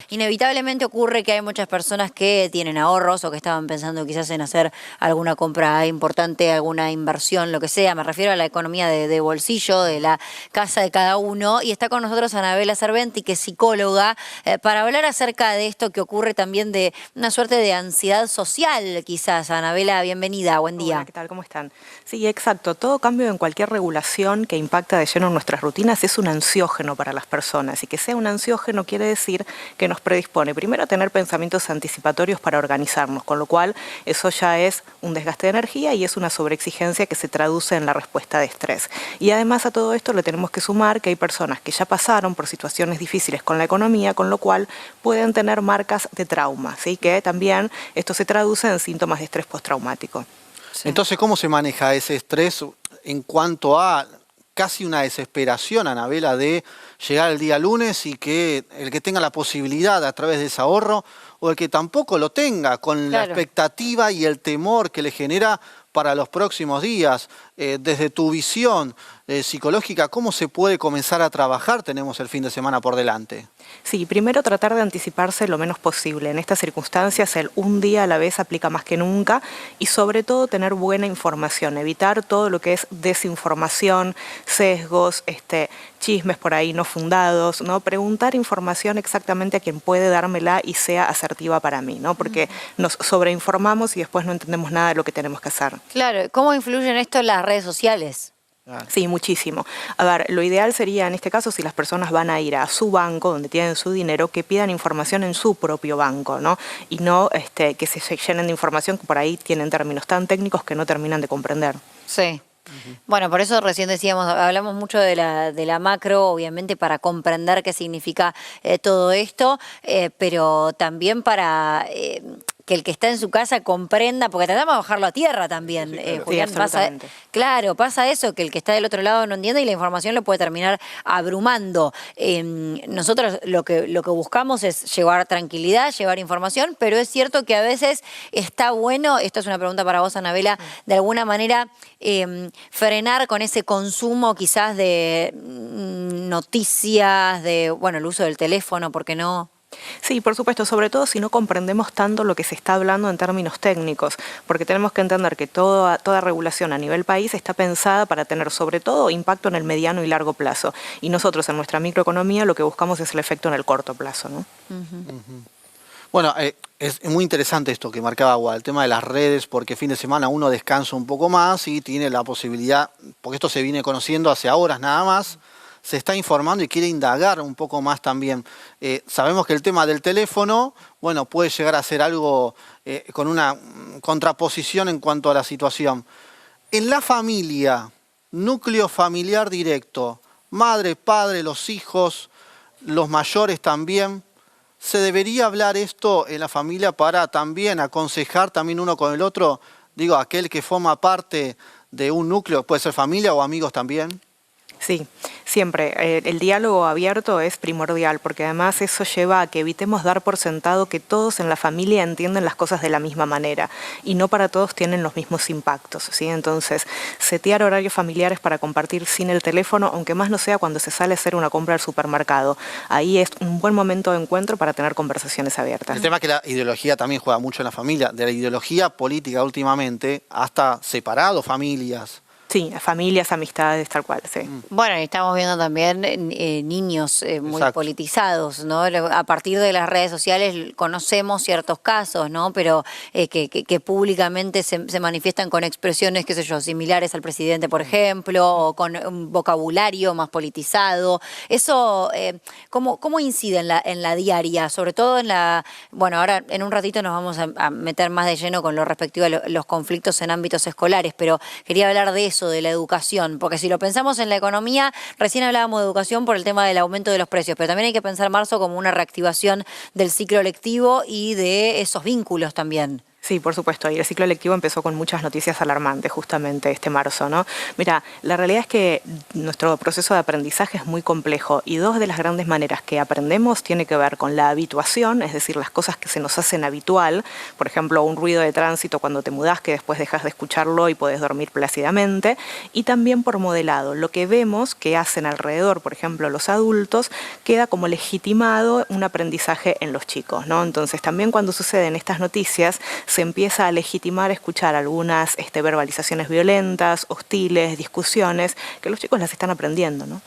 inevitablemente ocurre que hay muchas personas que tienen ahorros o que estaban pensando quizás en hacer alguna compra importante, alguna inversión, lo que sea. Me refiero a la economía de bolsillo, de la casa de cada uno. Y está con nosotros Anabela Serventi, que es psicóloga, para hablar acerca de esto que ocurre también de una suerte de ansiedad social, quizás. Anabela, bienvenida, buen día. Hola, ¿qué tal? ¿Cómo están? Sí, exacto. Todo cambio en cualquier regulación que impacta de lleno en nuestras rutinas es un ansiógeno para las personas. Y que sea un ansiógeno quiere decir que nos predispone primero a tener pensamientos anticipatorios para organizarnos, con lo cual eso ya es un desgaste de energía y es una sobreexigencia que se traduce en la respuesta de estrés. Y además a todo esto le tenemos que sumar que hay personas que ya pasaron por situaciones difíciles con la economía, con lo cual pueden tener marcas de trauma, ¿sí? Que también esto se traduce en síntomas de estrés postraumático. Sí. Entonces, ¿cómo se maneja ese estrés en cuanto a casi una desesperación, Anabela, de llegar el día lunes y que el que tenga la posibilidad a través de ese ahorro o el que tampoco lo tenga, con la expectativa y el temor que le genera para los próximos días? Desde tu visión psicológica, ¿cómo se puede comenzar a trabajar? Tenemos el fin de semana por delante. Sí, primero tratar de anticiparse lo menos posible. En estas circunstancias el un día a la vez aplica más que nunca y sobre todo tener buena información, evitar todo lo que es desinformación, sesgos, chismes por ahí no fundados, ¿no? Preguntar información exactamente a quien puede dármela y sea asertiva para mí, ¿no? Porque nos sobreinformamos y después no entendemos nada de lo que tenemos que hacer. Claro, ¿cómo influyen esto en las redes sociales? Sí, muchísimo. A ver, lo ideal sería en este caso si las personas van a ir a su banco donde tienen su dinero, que pidan información en su propio banco, ¿no? Y no que se llenen de información que por ahí tienen términos tan técnicos que no terminan de comprender. Sí. Bueno, por eso recién decíamos, hablamos mucho de la macro, obviamente para comprender qué significa todo esto, pero también para que el que está en su casa comprenda, porque tratamos de bajarlo a tierra también, Sí, claro. Julián. Sí, Pasa, absolutamente. claro, pasa eso, que el que está del otro lado no entiende y la información lo puede terminar abrumando. Nosotros lo que buscamos es llevar tranquilidad, llevar información, pero es cierto que a veces está bueno, esto es una pregunta para vos, Anabela, de alguna manera frenar con ese consumo quizás de noticias, de, bueno, el uso del teléfono, ¿por qué no? Sí, por supuesto, sobre todo si no comprendemos tanto lo que se está hablando en términos técnicos, porque tenemos que entender que toda regulación a nivel país está pensada para tener sobre todo impacto en el mediano y largo plazo. Y nosotros en nuestra microeconomía lo que buscamos es el efecto en el corto plazo, ¿no? Bueno, es muy interesante esto que marcaba Agua, el tema de las redes, porque fin de semana uno descansa un poco más y tiene la posibilidad, porque esto se viene conociendo hace horas nada más, se está informando y quiere indagar un poco más también. Sabemos que el tema del teléfono, bueno, puede llegar a ser algo con una contraposición en cuanto a la situación. En la familia, núcleo familiar directo, madre, padre, los hijos, los mayores también, ¿se debería hablar esto en la familia para también aconsejar también uno con el otro? Digo, aquel que forma parte de un núcleo, puede ser familia o amigos también. Sí, siempre. El diálogo abierto es primordial porque además eso lleva a que evitemos dar por sentado que todos en la familia entienden las cosas de la misma manera y no para todos tienen los mismos impactos, ¿sí? Entonces, setear horarios familiares para compartir sin el teléfono, aunque más no sea cuando se sale a hacer una compra al supermercado. Ahí es un buen momento de encuentro para tener conversaciones abiertas. El tema es que la ideología también juega mucho en la familia, de la ideología política últimamente hasta separado familias. Sí, familias, amistades, tal cual, sí. Bueno, y estamos viendo también niños muy Exacto. politizados, ¿no? A partir de las redes sociales conocemos ciertos casos, ¿no? Pero que públicamente se manifiestan con expresiones, qué sé yo, similares al presidente, por ejemplo, o con un vocabulario más politizado. Eso, ¿cómo incide en la diaria? Sobre todo en la... Bueno, ahora en un ratito nos vamos a meter más de lleno con lo respectivo a los conflictos en ámbitos escolares, pero quería hablar de eso, de la educación, porque si lo pensamos en la economía, recién hablábamos de educación por el tema del aumento de los precios, pero también hay que pensar marzo como una reactivación del ciclo lectivo y de esos vínculos también. Sí, por supuesto, y el ciclo lectivo empezó con muchas noticias alarmantes justamente este marzo, ¿no? Mira, la realidad es que nuestro proceso de aprendizaje es muy complejo y dos de las grandes maneras que aprendemos tiene que ver con la habituación, es decir, las cosas que se nos hacen habitual, por ejemplo, un ruido de tránsito cuando te mudás que después dejas de escucharlo y podés dormir plácidamente, y también por modelado, lo que vemos que hacen alrededor, por ejemplo, los adultos, queda como legitimado un aprendizaje en los chicos, ¿no? Entonces, también cuando suceden estas noticias, se empieza a legitimar escuchar algunas verbalizaciones violentas, hostiles, discusiones, que los chicos las están aprendiendo, ¿no?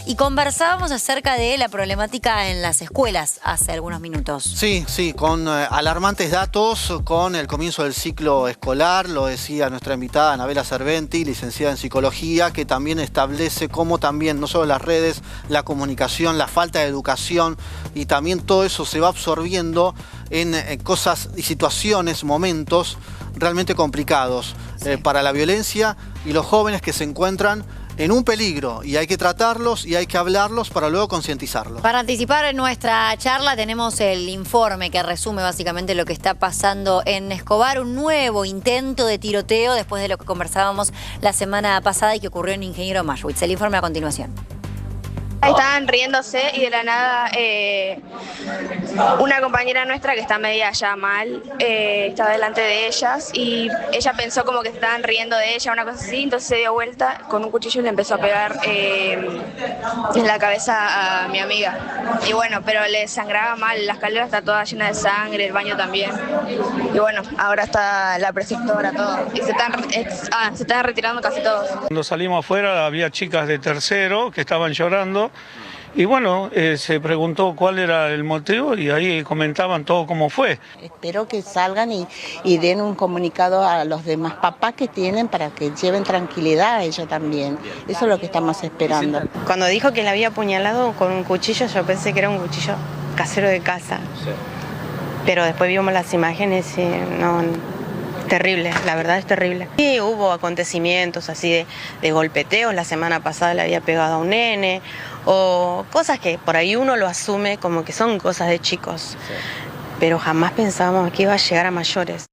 Y conversábamos acerca de la problemática en las escuelas hace algunos minutos. Sí, sí, con alarmantes datos, con el comienzo del ciclo escolar, lo decía nuestra invitada Anabela Serventi, licenciada en Psicología, que también establece cómo también, no solo las redes, la comunicación, la falta de educación, y también todo eso se va absorbiendo en cosas y situaciones, momentos realmente complicados para la violencia y los jóvenes que se encuentran en un peligro, y hay que tratarlos y hay que hablarlos para luego concientizarlos. Para anticipar nuestra charla tenemos el informe que resume básicamente lo que está pasando en Escobar, un nuevo intento de tiroteo después de lo que conversábamos la semana pasada y que ocurrió en Ingeniero Maywitz. El informe a continuación. Estaban riéndose y de la nada una compañera nuestra que está media ya mal estaba delante de ellas y ella pensó como que estaban riendo de ella, una cosa así, entonces se dio vuelta con un cuchillo y le empezó a pegar en la cabeza a mi amiga. Y bueno, pero le sangraba mal, la escalera está toda llena de sangre, el baño también. Y bueno, ahora está la preceptora, todo. Y se están retirando casi todos. Cuando salimos afuera había chicas de tercero que estaban llorando y bueno, se preguntó cuál era el motivo y ahí comentaban todo cómo fue. Espero que salgan y den un comunicado a los demás papás que tienen para que lleven tranquilidad a ella también. Eso es lo que estamos esperando. Cuando dijo que la había apuñalado con un cuchillo, yo pensé que era un cuchillo casero de casa. Sí. Pero después vimos las imágenes y no... Terrible, la verdad es terrible. Sí, hubo acontecimientos así de golpeteos, la semana pasada le había pegado a un nene, o cosas que por ahí uno lo asume como que son cosas de chicos, sí. Pero jamás pensábamos que iba a llegar a mayores.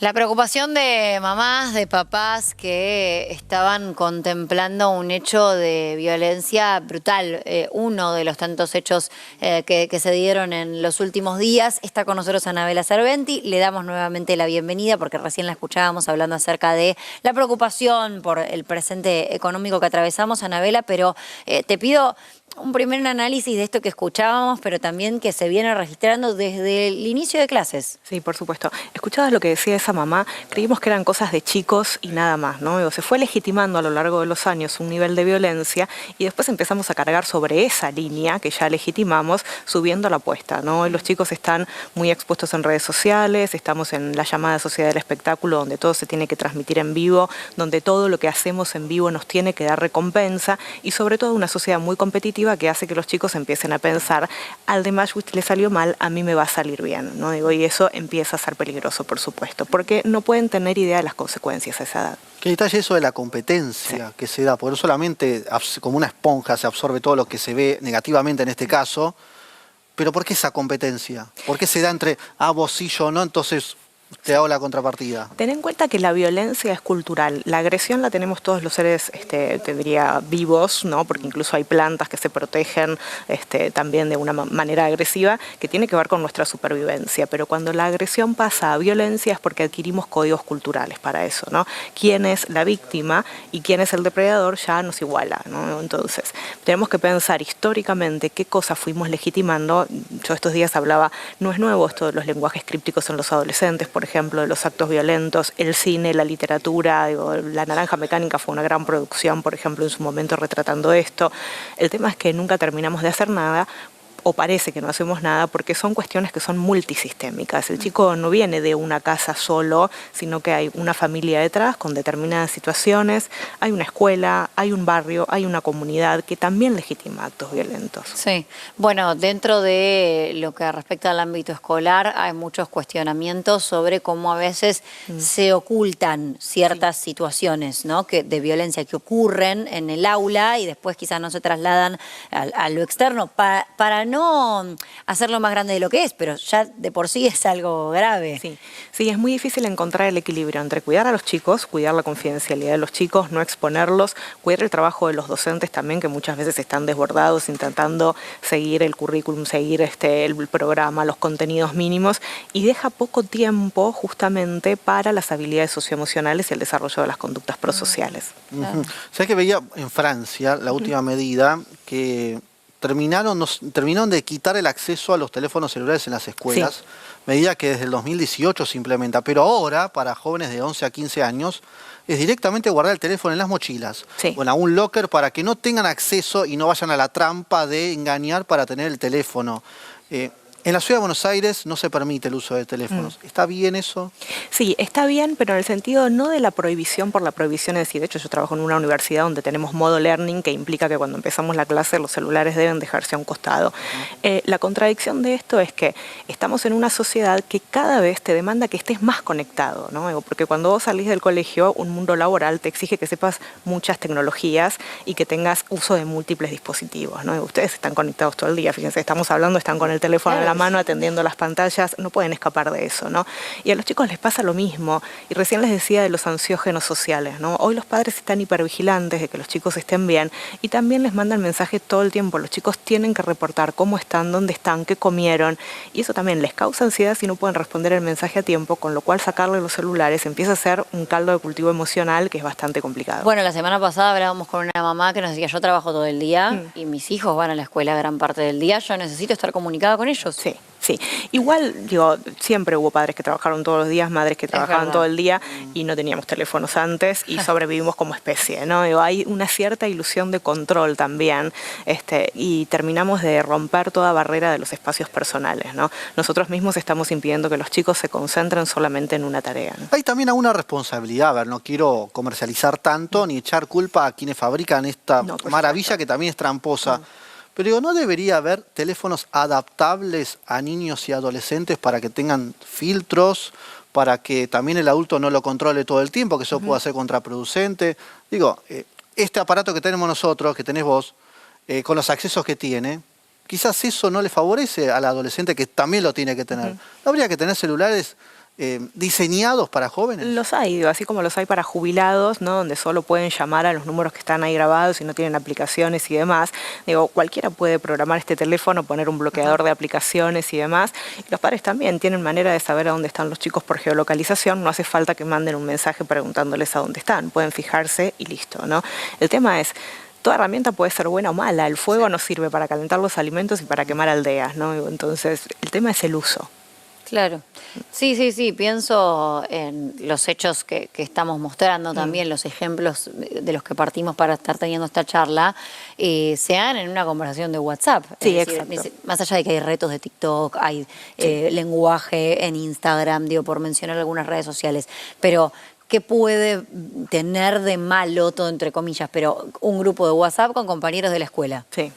La preocupación de mamás, de papás que estaban contemplando un hecho de violencia brutal, uno de los tantos hechos que se dieron en los últimos días. Está con nosotros Anabela Serventi, le damos nuevamente la bienvenida porque recién la escuchábamos hablando acerca de la preocupación por el presente económico que atravesamos, Anabela, pero te pido un primer análisis de esto que escuchábamos, pero también que se viene registrando desde el inicio de clases. Sí, por supuesto. Escuchadas lo que decía esa mamá, creímos que eran cosas de chicos y nada más, ¿no? Se fue legitimando a lo largo de los años un nivel de violencia y después empezamos a cargar sobre esa línea que ya legitimamos, subiendo la apuesta, ¿no? Hoy los chicos están muy expuestos en redes sociales, estamos en la llamada sociedad del espectáculo, donde todo se tiene que transmitir en vivo, donde todo lo que hacemos en vivo nos tiene que dar recompensa y sobre todo una sociedad muy competitiva que hace que los chicos empiecen a pensar, al de Maywitz le salió mal, a mí me va a salir bien, ¿no? Digo, y eso empieza a ser peligroso, por supuesto, porque no pueden tener idea de las consecuencias a esa edad. Qué detalle eso de la competencia que se da, porque no solamente como una esponja se absorbe todo lo que se ve negativamente en este caso, pero ¿por qué esa competencia? ¿Por qué se da entre, vos sí, yo no, entonces te hago la contrapartida? Ten en cuenta que la violencia es cultural. La agresión la tenemos todos los seres, te diría, vivos, ¿no? Porque incluso hay plantas que se protegen también de una manera agresiva, que tiene que ver con nuestra supervivencia. Pero cuando la agresión pasa a violencia es porque adquirimos códigos culturales para eso, ¿no? Quién es la víctima y quién es el depredador ya nos iguala, ¿no? Entonces, tenemos que pensar históricamente qué cosas fuimos legitimando. Yo estos días hablaba, no es nuevo esto de los lenguajes crípticos en los adolescentes, por ejemplo, de los actos violentos, el cine, la literatura, La Naranja Mecánica fue una gran producción, por ejemplo, en su momento retratando esto. El tema es que nunca terminamos de hacer nada, o parece que no hacemos nada, porque son cuestiones que son multisistémicas. El chico no viene de una casa solo, sino que hay una familia detrás con determinadas situaciones, hay una escuela, hay un barrio, hay una comunidad que también legitima actos violentos. Sí, bueno, dentro de lo que respecta al ámbito escolar hay muchos cuestionamientos sobre cómo a veces se ocultan ciertas situaciones, ¿no? de violencia que ocurren en el aula y después quizás no se trasladan a lo externo para no hacerlo más grande de lo que es, pero ya de por sí es algo grave. Sí, es muy difícil encontrar el equilibrio entre cuidar a los chicos, cuidar la confidencialidad de los chicos, no exponerlos, cuidar el trabajo de los docentes también, que muchas veces están desbordados intentando seguir el currículum, seguir el programa, los contenidos mínimos, y deja poco tiempo justamente para las habilidades socioemocionales y el desarrollo de las conductas prosociales. ¿Sabes que veía en Francia la última medida que terminaron de quitar el acceso a los teléfonos celulares en las escuelas? Sí. Medida que desde el 2018 se implementa, pero ahora para jóvenes de 11 a 15 años es directamente guardar el teléfono en las mochilas, o en algún locker, para que no tengan acceso y no vayan a la trampa de engañar para tener el teléfono. En la Ciudad de Buenos Aires no se permite el uso de teléfonos. ¿Está bien eso? Sí, está bien, pero en el sentido no de la prohibición por la prohibición en sí. De hecho, yo trabajo en una universidad donde tenemos modo learning, que implica que cuando empezamos la clase los celulares deben dejarse a un costado. La contradicción de esto es que estamos en una sociedad que cada vez te demanda que estés más conectado, ¿no? Porque cuando vos salís del colegio, un mundo laboral te exige que sepas muchas tecnologías y que tengas uso de múltiples dispositivos, ¿no? Ustedes están conectados todo el día, fíjense, estamos hablando, están con el teléfono en la mano atendiendo las pantallas, no pueden escapar de eso, ¿no? Y a los chicos les pasa lo mismo, y recién les decía de los ansiógenos sociales, ¿no? Hoy los padres están hipervigilantes de que los chicos estén bien, y también les mandan mensajes todo el tiempo. Los chicos tienen que reportar cómo están, dónde están, qué comieron, y eso también les causa ansiedad si no pueden responder el mensaje a tiempo, con lo cual sacarle los celulares empieza a ser un caldo de cultivo emocional que es bastante complicado. Bueno, la semana pasada hablábamos con una mamá que nos decía, yo trabajo todo el día y mis hijos van a la escuela gran parte del día, yo necesito estar comunicada con ellos. Sí. Sí, igual, digo, siempre hubo padres que trabajaron todos los días, madres que trabajaban todo el día y no teníamos teléfonos antes y sobrevivimos como especie, ¿no? Digo, hay una cierta ilusión de control también y terminamos de romper toda barrera de los espacios personales, ¿no? Nosotros mismos estamos impidiendo que los chicos se concentren solamente en una tarea, ¿no? Hay también una responsabilidad, a ver, no quiero comercializar tanto ni echar culpa a quienes fabrican esta maravilla que también es tramposa. Pero digo, ¿no debería haber teléfonos adaptables a niños y adolescentes para que tengan filtros, para que también el adulto no lo controle todo el tiempo, que eso pueda ser contraproducente? Digo, este aparato que tenemos nosotros, que tenés vos, con los accesos que tiene, quizás eso no le favorece al adolescente que también lo tiene que tener. ¿No habría que tener celulares diseñados para jóvenes? Los hay, digo, así como los hay para jubilados, ¿no? Donde solo pueden llamar a los números que están ahí grabados y no tienen aplicaciones y demás. Digo, cualquiera puede programar este teléfono, poner un bloqueador de aplicaciones y demás. Y los padres también tienen manera de saber a dónde están los chicos por geolocalización. No hace falta que manden un mensaje preguntándoles a dónde están. Pueden fijarse y listo, ¿no? El tema es, toda herramienta puede ser buena o mala. El fuego nos sirve para calentar los alimentos y para quemar aldeas, ¿no? Entonces, el tema es el uso. Claro. Sí, pienso en los hechos que estamos mostrando también, los ejemplos de los que partimos para estar teniendo esta charla, se dan en una conversación de WhatsApp. Sí, es decir, exacto. Más allá de que hay retos de TikTok, hay lenguaje en Instagram, digo, por mencionar algunas redes sociales, pero ¿qué puede tener de malo, todo entre comillas, pero un grupo de WhatsApp con compañeros de la escuela? Sí,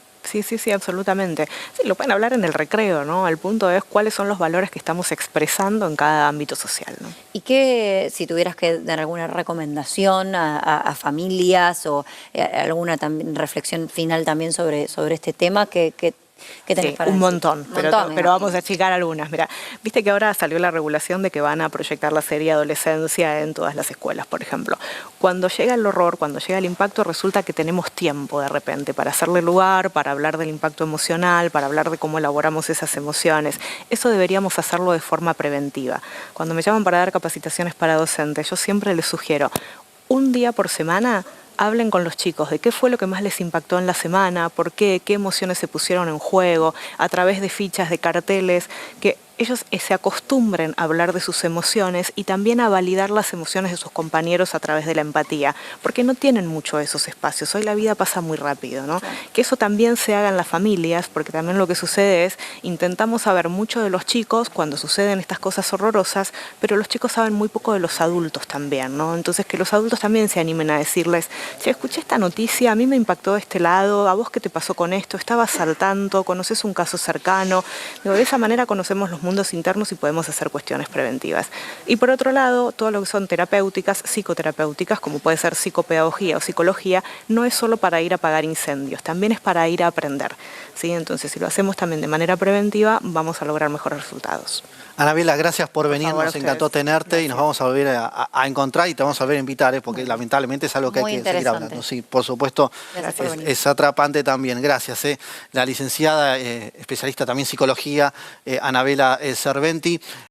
absolutamente. Sí, lo pueden hablar en el recreo, ¿no? El punto es cuáles son los valores que estamos expresando en cada ámbito social, ¿no? ¿Y qué, si tuvieras que dar alguna recomendación a familias o alguna también reflexión final también sobre este tema, ¿qué tenés para un decir? montón, pero vamos a achicar algunas. Mira, viste que ahora salió la regulación de que van a proyectar la serie Adolescencia en todas las escuelas, por ejemplo. Cuando llega el horror, cuando llega el impacto, resulta que tenemos tiempo de repente para hacerle lugar, para hablar del impacto emocional, para hablar de cómo elaboramos esas emociones. Eso deberíamos hacerlo de forma preventiva. Cuando me llaman para dar capacitaciones para docentes, yo siempre les sugiero un día por semana. Hablen con los chicos de qué fue lo que más les impactó en la semana, por qué emociones se pusieron en juego, a través de fichas, de carteles, que ellos se acostumbren a hablar de sus emociones y también a validar las emociones de sus compañeros a través de la empatía, porque no tienen mucho esos espacios. Hoy la vida pasa muy rápido, ¿no? Claro. Que eso también se haga en las familias, porque también lo que sucede es, intentamos saber mucho de los chicos cuando suceden estas cosas horrorosas, pero los chicos saben muy poco de los adultos también, ¿no? Entonces que los adultos también se animen a decirles, che, escuché esta noticia, a mí me impactó de este lado, a vos qué te pasó con esto, estabas al tanto, conoces un caso cercano. De esa manera conocemos los mundos internos y podemos hacer cuestiones preventivas. Y por otro lado, todo lo que son terapéuticas, psicoterapéuticas, como puede ser psicopedagogía o psicología, no es solo para ir a apagar incendios, también es para ir a aprender, ¿sí? Entonces, si lo hacemos también de manera preventiva, vamos a lograr mejores resultados. Anabela, gracias por venir, favor, nos a encantó ustedes. tenerte Gracias. y nos vamos a volver a encontrar y te vamos a volver a invitar, porque lamentablemente es algo que Muy hay que seguir interesante. hablando. Sí, por supuesto, Gracias por venir. es atrapante también. Gracias. La licenciada, especialista también en psicología, Anabela Serventi.